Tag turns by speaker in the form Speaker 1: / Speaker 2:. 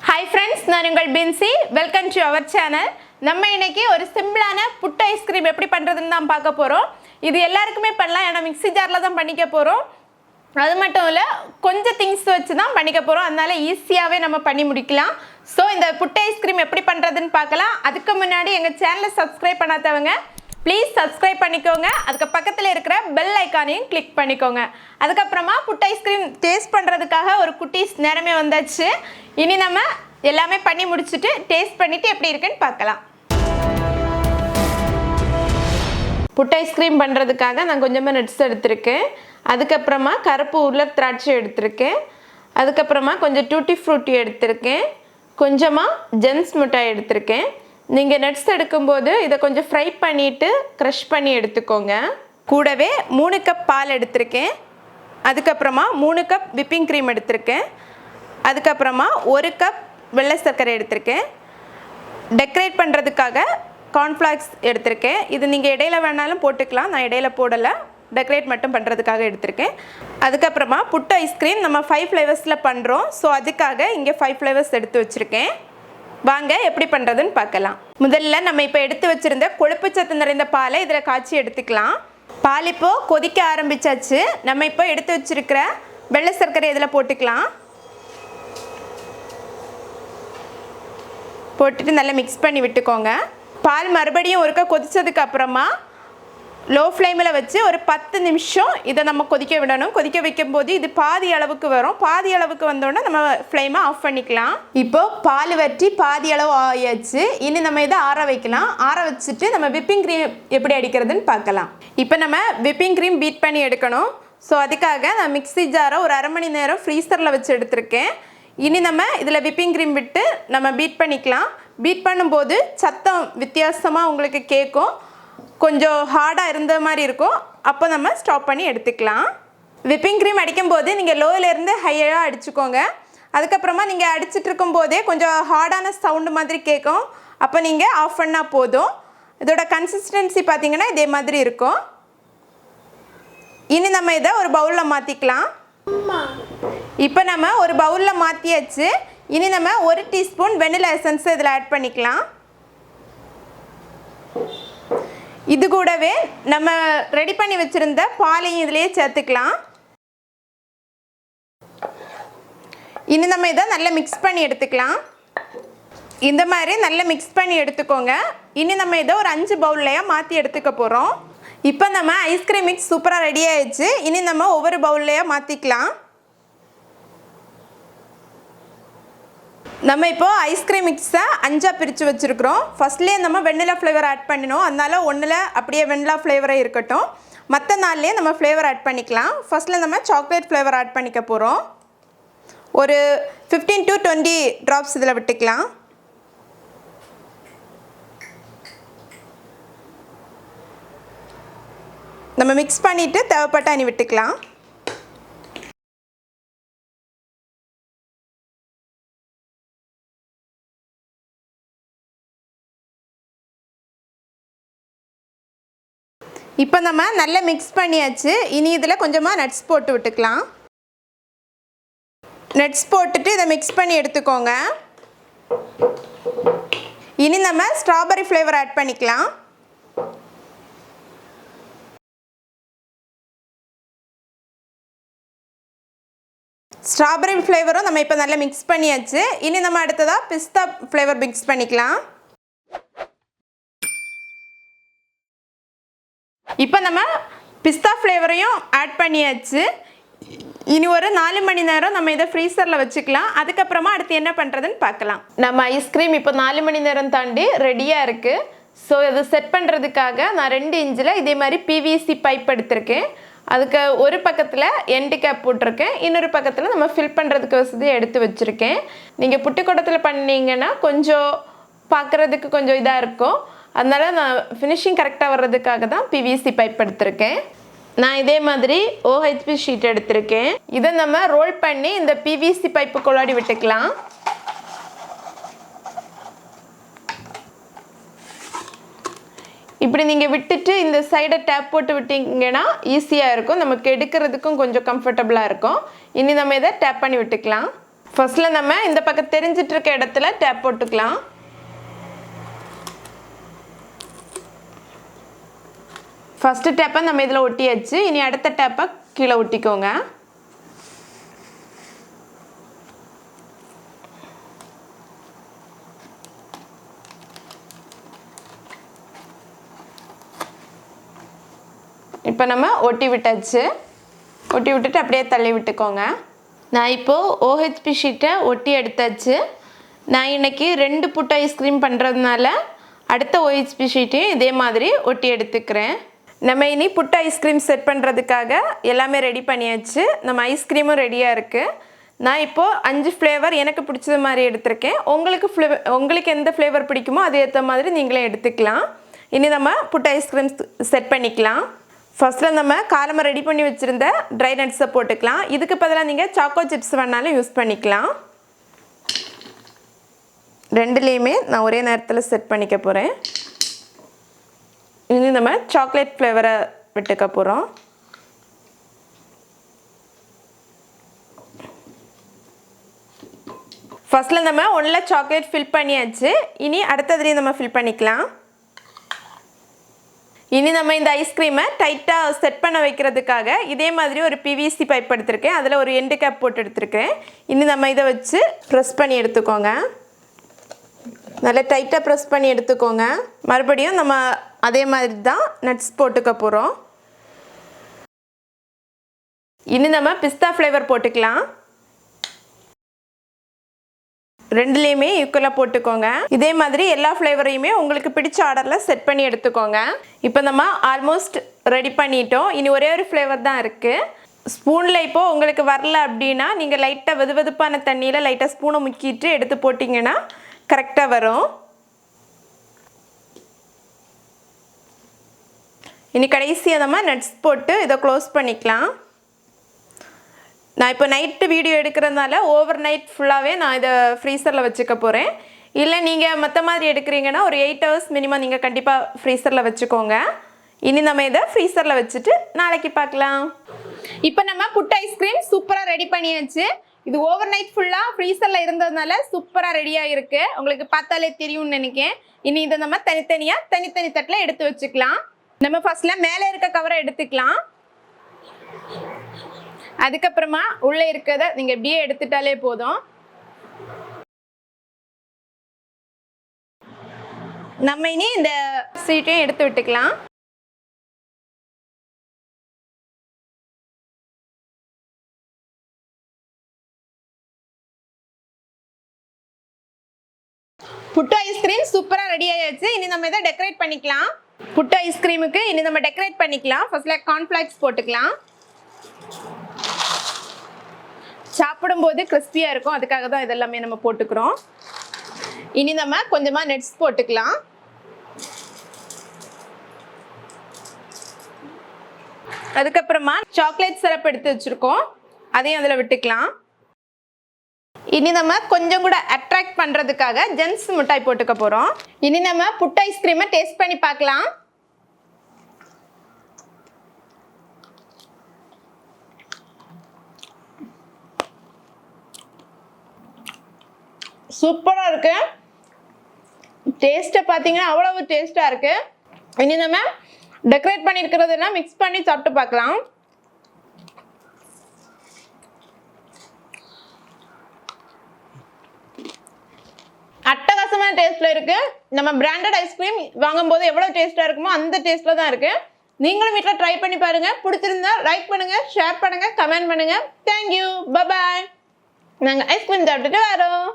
Speaker 1: Hi friends, நான் உங்கள் பின்சி. Welcome to our channel. நம்ம இன்னைக்கு ஒரு சிம்பிளான புட்டு ஐஸ்கிரீம் எப்படி பண்றதுன்னு தான் பார்க்க போறோம். இது எல்லாருக்குமே பண்ணலாம். ஏன்னா மிக்ஸி ஜார்ல தான் பண்ணிக்க போறோம். அது மட்டும் இல்ல கொஞ்சம் திங்ஸ் வச்சு தான் பண்ணிக்க போறோம். அதனால ஈஸியாவே நம்ம பண்ணி முடிக்கலாம். சோ இந்த புட்டு ஐஸ்கிரீம் எப்படி பண்றதுன்னு பார்க்கலாம். அதுக்கு முன்னாடி எங்க சேனலை சப்ஸ்கிரைப் பண்ணாதவங்க ப்ளீஸ் சப்ஸ்கிரைப் பண்ணிக்கோங்க. அதுக்கு பக்கத்தில் இருக்கிற பெல் ஐக்கானையும் கிளிக் பண்ணிக்கோங்க. அதுக்கப்புறமா புட்டு ஐஸ்கிரீம் டேஸ்ட் பண்ணுறதுக்காக ஒரு குட்டீஸ் நேரமே வந்தாச்சு. இனி நம்ம எல்லாமே பண்ணி முடிச்சுட்டு டேஸ்ட் பண்ணிவிட்டு எப்படி இருக்குன்னு பார்க்கலாம். புட்டு ஐஸ்கிரீம் பண்ணுறதுக்காக நான் கொஞ்சமாக நட்ஸ் எடுத்திருக்கேன். அதுக்கப்புறமா கருப்பு உலர் திராட்சை எடுத்திருக்கேன். அதுக்கப்புறமா கொஞ்சம் டூட்டி ஃப்ரூட்டி எடுத்திருக்கேன். கொஞ்சமாக ஜெம்ஸ் மிட்டாய் எடுத்திருக்கேன். நீங்கள் நட்ஸ் எடுக்கும்போது இதை கொஞ்சம் ஃப்ரை பண்ணிவிட்டு க்ரஷ் பண்ணி எடுத்துக்கோங்க. கூடவே 3 கப் பால் எடுத்திருக்கேன். அதுக்கப்புறமா 3 கப் விப்பிங் க்ரீம் எடுத்திருக்கேன். அதுக்கப்புறமா 1 கப் வெள்ளை சர்க்கரை எடுத்திருக்கேன். டெக்கரேட் பண்ணுறதுக்காக கார்ன்ஃப்ளாக்ஸ் எடுத்திருக்கேன். இது நீங்கள் இடையில வேணாலும் போட்டுக்கலாம், நான் இடையில போடலை, டெக்கரேட் மட்டும் பண்ணுறதுக்காக எடுத்திருக்கேன். அதுக்கப்புறமா புட்டு ஐஸ்கிரீம் நம்ம 5 ஃப்ளேவர்ஸில் பண்ணுறோம். ஸோ அதுக்காக இங்கே 5 ஃப்ளேவர்ஸ் எடுத்து வச்சுருக்கேன். வாங்க எப்படி பண்ணுறதுன்னு பார்க்கலாம். முதல்ல நம்ம இப்போ எடுத்து வச்சுருந்த கொழுப்பு சத்து நிறைந்த பாலை இதில் காய்ச்சி எடுத்துக்கலாம். பால் இப்போது கொதிக்க ஆரம்பித்தாச்சு. நம்ம இப்போ எடுத்து வச்சுருக்கிற வெள்ளை சர்க்கரை இதில் போட்டுக்கலாம். போட்டுட்டு நல்லா மிக்ஸ் பண்ணி விட்டுக்கோங்க. பால் மறுபடியும் ஒருக்கா கொதித்ததுக்கு அப்புறமா லோ ஃப்ளேமில் வச்சு ஒரு 10 நிமிஷம் இதை நம்ம கொதிக்க விடணும். கொதிக்க வைக்கும்போது இது பாதி அளவுக்கு வரும். பாதி அளவுக்கு வந்தோடனே நம்ம ஃப்ளேமை ஆஃப் பண்ணிக்கலாம். இப்போது பால் வற்றி பாதி அளவு ஆயாச்சு. இனி நம்ம இதை ஆற வைக்கலாம். ஆற வச்சுட்டு நம்ம விப்பிங் க்ரீம் எப்படி அடிக்கிறதுன்னு பார்க்கலாம். இப்போ நம்ம விப்பிங் க்ரீம் பீட் பண்ணி எடுக்கணும். ஸோ அதுக்காக நான் மிக்ஸி ஜாரை ஒரு அரை மணி நேரம் ஃப்ரீசரில் வச்சு எடுத்திருக்கேன். இனி நம்ம இதில் விப்பிங் க்ரீம் விட்டு நம்ம பீட் பண்ணிக்கலாம். பீட் பண்ணும்போது சத்தம் வித்தியாசமாக உங்களுக்கு கேட்கும். கொஞ்சம் ஹார்டாக இருந்த மாதிரி இருக்கும். அப்போ நம்ம ஸ்டாப் பண்ணி எடுத்துக்கலாம். விப்பிங் க்ரீம் அடிக்கும்போது நீங்கள் லோவிலேருந்து ஹையாக அடிச்சுக்கோங்க. அதுக்கப்புறமா நீங்கள் அடிச்சுட்டு இருக்கும்போதே கொஞ்சம் ஹார்டான சவுண்டு மாதிரி கேட்கும். அப்போ நீங்கள் ஆஃப் பண்ணால் போதும். இதோட கன்சிஸ்டன்சி பார்த்திங்கன்னா இதே மாதிரி இருக்கும். இனி நம்ம இதை ஒரு பவுலில் மாற்றிக்கலாம். இப்போ நம்ம ஒரு பவுலில் மாற்றியாச்சு. இனி நம்ம 1 டீஸ்பூன் வெனிலா எசன்ஸ் இதில் ஆட் பண்ணிக்கலாம். இது கூடவே நம்ம ரெடி பண்ணி வச்சுருந்த பாலையும் இதிலேயே சேர்த்துக்கலாம். இனி நம்ம இதை நல்லா மிக்ஸ் பண்ணி எடுத்துக்கலாம். இந்த மாதிரி நல்லா மிக்ஸ் பண்ணி எடுத்துக்கோங்க. இனி நம்ம இதை ஒரு 5 பவுல்லையாக மாற்றி எடுத்துக்க போகிறோம். இப்போ நம்ம ஐஸ்கிரீம் மிக்ஸ் சூப்பராக ரெடி ஆயிடுச்சு. இனி நம்ம ஒவ்வொரு பவுல்லையாக மாற்றிக்கலாம். நம்ம இப்போது ஐஸ்கிரீம் மிக்ஸை 5ஆக பிரித்து வச்சுருக்குறோம். ஃபஸ்ட்லேயே நம்ம வெண்ணிலா ஃப்ளேவர் ஆட் பண்ணினோம். அதனால ஒன்றில் அப்படியே வெண்ணிலா ஃப்ளேவரே இருக்கட்டும். மற்ற நாள்லேயே நம்ம ஃப்ளேவர் ஆட் பண்ணிக்கலாம். ஃபஸ்ட்டில் நம்ம சாக்லேட் ஃப்ளேவர் ஆட் பண்ணிக்க போகிறோம். ஒரு 15 to 20 ட்ராப்ஸ் இதில் விட்டுக்கலாம். நம்ம மிக்ஸ் பண்ணிவிட்டு தேவைப்பட்ட அணி விட்டுக்கலாம். இப்போ நம்ம நல்லா மிக்ஸ் பண்ணியாச்சு. இனி இதில் கொஞ்சமாக நட்ஸ் போட்டு விட்டுக்கலாம். நட்ஸ் போட்டுட்டு இதை மிக்ஸ் பண்ணி எடுத்துக்கோங்க. இனி நம்ம ஸ்ட்ராபெரி ஃப்ளேவர் ஆட் பண்ணிக்கலாம். ஸ்ட்ராபெரி ஃப்ளேவரும் நம்ம இப்போ நல்லா மிக்ஸ் பண்ணியாச்சு. இனி நம்ம அடுத்ததாக பிஸ்தா ஃப்ளேவர் மிக்ஸ் பண்ணிக்கலாம். இப்போ நம்ம பிஸ்தா ஃப்ளேவரையும் ஆட் பண்ணியாச்சு. இனி ஒரு 4 மணி நேரம் நம்ம இதை ஃப்ரீசரில் வச்சுக்கலாம். அதுக்கப்புறமா அடுத்து என்ன பண்ணுறதுன்னு பார்க்கலாம். நம்ம ஐஸ்கிரீம் இப்போ 4 மணி நேரம் தாண்டி ரெடியாக இருக்குது. ஸோ இது செட் பண்ணுறதுக்காக நான் 2 இன்ச்சில் இதே மாதிரி பிவிசி பைப் எடுத்திருக்கேன். அதுக்கு ஒரு பக்கத்தில் எண்டு கேப் போட்டிருக்கேன். இன்னொரு பக்கத்தில் நம்ம ஃபில் பண்ணுறதுக்கு வசதியை எடுத்து வச்சுருக்கேன். நீங்கள் புட்டுக்கோட்டத்தில் பண்ணிங்கன்னா கொஞ்சம் பார்க்குறதுக்கு கொஞ்சம் இதாக இருக்கும். அதனால் நான் ஃபினிஷிங் கரெக்டாக வர்றதுக்காக தான் பிவிசி பைப் எடுத்திருக்கேன். நான் இதே மாதிரி OHP ஷீட் எடுத்திருக்கேன். இதை நம்ம ரோல் பண்ணி இந்த பிவிசி பைப்புக்குள்ளாடி விட்டுக்கலாம். இப்படி நீங்கள் விட்டுட்டு இந்த சைடை டேப் போட்டு விட்டிங்கன்னா ஈஸியாக இருக்கும். நமக்கு எடுக்கிறதுக்கும் கொஞ்சம் கம்ஃபர்டபுளாக இருக்கும். இனி நம்ம இதை டேப் பண்ணி விட்டுக்கலாம். ஃபர்ஸ்ட்டில் நம்ம இந்த பக்கம் தெரிஞ்சிட்டு இருக்க இடத்துல டேப் போட்டுக்கலாம். ஃபஸ்ட்டு டேப்பை நம்ம இதில் ஒட்டியாச்சு. இனி அடுத்த டேப்பை கீழே ஒட்டிக்கோங்க. இப்போ நம்ம ஒட்டி விட்டாச்சு. ஒட்டி விட்டுட்டு அப்படியே தள்ளி விட்டுக்கோங்க. நான் இப்போது OHP ஷீட்டை ஒட்டி எடுத்தாச்சு. நான் இன்றைக்கி 2 புட்டு ஐஸ்கிரீம் பண்ணுறதுனால அடுத்த OHP ஷீட்டையும் இதே மாதிரி ஒட்டி எடுத்துக்கிறேன். நம்ம இனி புட்டு ஐஸ்கிரீம் செட் பண்ணுறதுக்காக எல்லாமே ரெடி பண்ணியாச்சு. நம்ம ஐஸ்கிரீமும் ரெடியாக இருக்குது. நான் இப்போது 5 ஃப்ளேவர் எனக்கு பிடிச்சது மாதிரி எடுத்திருக்கேன். உங்களுக்கு எந்த ஃப்ளேவர் பிடிக்குமோ அது ஏற்ற மாதிரி நீங்களே எடுத்துக்கலாம். இனி நம்ம புட்டு ஐஸ்கிரீம் செட் பண்ணிக்கலாம். ஃபர்ஸ்ட்டில் நம்ம காலமாக ரெடி பண்ணி வச்சுருந்த ட்ரை நட்ஸை போட்டுக்கலாம். இதுக்கு பதிலாக நீங்கள் சாக்கோ சிப்ஸ் வேணாலும் யூஸ் பண்ணிக்கலாம். ரெண்டுலேயுமே நான் ஒரே நேரத்தில் செட் பண்ணிக்க போகிறேன். இனி நம்ம சாக்லேட் ஃப்ளேவரை விட்டுக்க போகிறோம். ஃபர்ஸ்ட்டில் நம்ம ஒன்றில் சாக்லேட் ஃபில் பண்ணியாச்சு. இனி அடுத்ததுலேயும் நம்ம ஃபில் பண்ணிக்கலாம். இனி நம்ம இந்த ஐஸ்கிரீமை டைட்டாக செட் பண்ண வைக்கிறதுக்காக இதே மாதிரி ஒரு PVC பைப் எடுத்திருக்கேன். அதில் ஒரு எண்டு கேப் போட்டு எடுத்துருக்கேன். இனி நம்ம இதை வச்சு ப்ரெஸ் பண்ணி எடுத்துக்கோங்க. நல்லா டைட்டாக ப்ரெஸ் பண்ணி எடுத்துக்கோங்க. மறுபடியும் நம்ம அதே மாதிரி தான் நட்ஸ் போட்டுக்க போகிறோம். இனி நம்ம பிஸ்தா ஃப்ளேவர் போட்டுக்கலாம். ரெண்டுலேயுமே ஈக்குவலாக போட்டுக்கோங்க. இதே மாதிரி எல்லா ஃப்ளேவரையுமே உங்களுக்கு பிடிச்ச ஆர்டரில் செட் பண்ணி எடுத்துக்கோங்க. இப்போ நம்ம ஆல்மோஸ்ட் ரெடி பண்ணிட்டோம். இனி ஒரே ஒரு ஃப்ளேவர் தான் இருக்குது. ஸ்பூனில் இப்போது உங்களுக்கு வரல அப்படின்னா நீங்கள் லைட்டாக வெதுவெதுப்பான தண்ணியில் லைட்டாக ஸ்பூனை முக்கிட்டு எடுத்து போட்டிங்கன்னா கரெக்டாக வரும். இனி கடைசியாக நம்ம நட்ஸ் போட்டு இதை க்ளோஸ் பண்ணிக்கலாம். நான் இப்போ நைட்டு வீடியோ எடுக்கிறதுனால ஓவர் நைட் ஃபுல்லாகவே நான் இதை ஃப்ரீசரில் வச்சுக்க போகிறேன். இல்லை நீங்கள் மற்ற மாதிரி எடுக்கிறீங்கன்னா ஒரு 8 hours மினிமம் நீங்கள் கண்டிப்பாக ஃப்ரீசரில் வச்சுக்கோங்க. இனி நம்ம இதை ஃப்ரீசரில் வச்சுட்டு நாளைக்கு பார்க்கலாம். இப்போ நம்ம புட்டு ஐஸ்கிரீம் சூப்பராக ரெடி பண்ணியாச்சு. இது ஓவர் நைட் ஃபுல்லாக ஃப்ரீசரில் இருந்ததுனால சூப்பராக ரெடியாக இருக்குது. உங்களுக்கு பார்த்தாலே தெரியும்னு நினைக்கிறேன். இனி இதை நம்ம தனித்தனி தட்டில் எடுத்து வச்சுக்கலாம். நம்ம ஃபர்ஸ்ட்டில் மேலே இருக்க கவரை எடுத்துக்கலாம். அதுக்கப்புறமா உள்ளே இருக்கிறத நீங்கள் இப்படியே எடுத்துட்டாலே போதும். நம்ம இனி இந்த சீட்டையும் எடுத்து விட்டுக்கலாம். புட்டு ஐஸ்கிரீம் சூப்பராக ரெடி ஆயாச்சு. இனி நம்ம இதை டெக்கரேட் பண்ணிக்கலாம். புட்டு ஐஸ்கிரீமுக்கு இனி நம்ம டெக்கரேட் பண்ணிக்கலாம். ஃபர்ஸ்ட்ல கார்ன்ஃப்ளேக்ஸ் போட்டுக்கலாம். சாப்பிடும்போது கிறிஸ்பியாக இருக்கும், அதுக்காக தான் இதெல்லாமே நம்ம போட்டுக்கிறோம். இனி நம்ம கொஞ்சமாக நட்ஸ் போட்டுக்கலாம். அதுக்கப்புறமா சாக்லேட் சிரப் எடுத்து வச்சுருக்கோம், அதையும் அதில் விட்டுக்கலாம். இனி நம்ம கொஞ்சம் கூட அட்ராக்ட் பண்ணுறதுக்காக ஜென்ஸ் மிட்டாய் போட்டுக்க போகிறோம். இனி நம்ம புட்டு ஐஸ்கிரீமை டேஸ்ட் பண்ணி பார்க்கலாம். சூப்பராக இருக்கு. டேஸ்ட்டை பார்த்தீங்கன்னா அவ்வளவு டேஸ்ட்டாக இருக்கு. இனி நம்ம டெக்கரேட் பண்ணியிருக்கிறதெல்லாம் மிக்ஸ் பண்ணி சாப்பிட்டு பார்க்கலாம். அட்டகாசமான டேஸ்ட்ல இருக்கு. நம்ம பிராண்டட் ஐஸ்கிரீம் வாங்கும்போது எவ்வளவு டேஸ்டா இருக்குமோ அந்த டேஸ்ட்ல தான் இருக்கு. நீங்களும் வீட்டில் ட்ரை பண்ணி பாருங்க. பிடிச்சிருந்தா லைக் பண்ணுங்க, ஷேர் பண்ணுங்க, கமெண்ட் பண்ணுங்க. Thank you, bye bye. நாங்கள் ஐஸ்கிரீம் சாப்பிட்டுட்டு வரோம்.